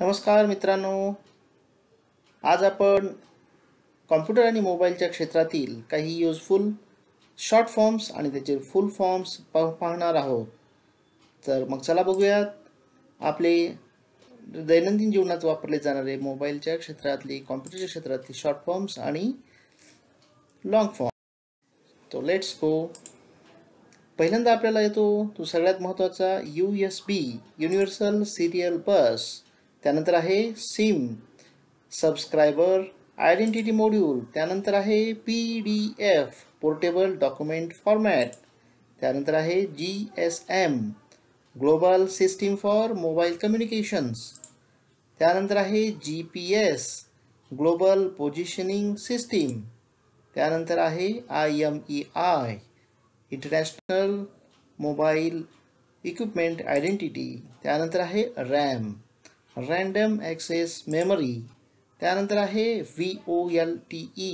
नमस्कार मित्रांनो, आज आपण कॉम्प्युटर आणि मोबाईलच्या क्षेत्रातील काही युजफुल शॉर्ट फॉर्म्स आणि त्याचे फुल फॉर्म्स पाहणार आहोत. तर मग चला बघूयात आपले दैनंदिन जीवनात वापरले जाणारे मोबाईलच्या क्षेत्रातले कॉम्प्युटरच्या क्षेत्रातले शॉर्ट फॉर्म्स आणि लॉंग फॉर्म. तो लेट्स गो. पहिल्यांदा आपल्याला येतो तो सगळ्यात महत्त्वाचा USB युनिव्हर्सल सिरियल बस. त्यानंतर आहे सिम, सबस्क्रायबर आयडेंटिटी मॉड्यूल. त्यानंतर आहे PDF पोर्टेबल डॉक्युमेंट फॉर्मॅट. त्यानंतर आहे GSM global system for mobile communications. त्यानंतर आहे GPS ग्लोबल पोझिशनिंग सिस्टीम. त्यानंतर आहे IMEI international mobile equipment identity. त्यानंतर आहे RAM रँडम ॲक्सेस मेमरी. त्यानंतर आहे VoLTE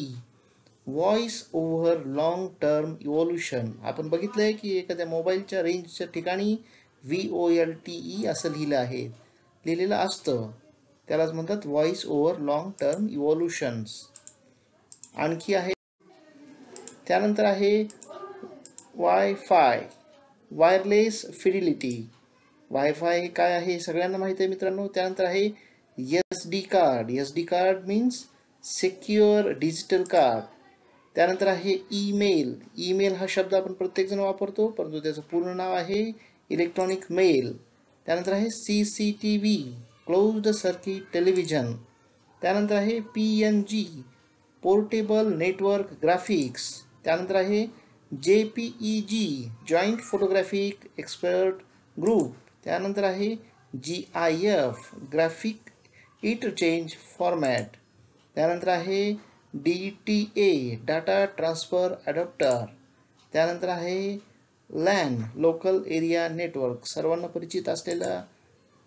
voice over long term evolution. आपण बघितलं आहे की एखाद्या मोबाईलच्या रेंजच्या ठिकाणी VoLTE असं लिहिलेलं असतं. त्यालाच म्हणतात व्हॉइस ओव्हर लॉंग टर्म इव्होल्यूशन्स. आणखी आहे त्यानंतर आहे वायफाय वायरलेस फिडिलिटी. वायफाय हे काय आहे सगळ्यांना माहिती आहे मित्रांनो. त्यानंतर आहे SD card. SD card means secure digital card. त्यानंतर आहे ईमेल. ईमेल हा शब्द आपण प्रत्येकजण वापरतो, परंतु त्याचं पूर्ण नाव आहे इलेक्ट्रॉनिक मेल. त्यानंतर आहे CCTV क्लोज्ड सर्किट टेलिव्हिजन. त्यानंतर आहे PNG पोर्टेबल नेटवर्क ग्राफिक्स. त्यानंतर आहे JPEG joint photographic expert group. त्यानंतर आहे GIF ग्राफिक इंटरचेंज फॉर्मॅट. त्यानंतर आहे DTA डाटा ट्रान्सफर ॲडॉप्टर. त्यानंतर आहे LAN लोकल एरिया नेटवर्क, सर्वांना परिचित असलेला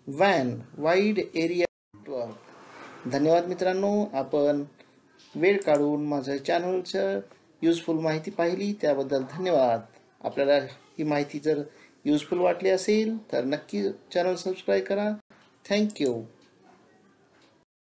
WAN वाईड एरिया नेटवर्क. धन्यवाद मित्रांनो, आपण वेळ काढून माझ्या चॅनलचं युजफुल माहिती पाहिली त्याबद्दल धन्यवाद. आपल्याला ही माहिती जर युजफुल वाटली असेल तर नक्की चॅनल सबस्क्राईब करा. थँक्यू.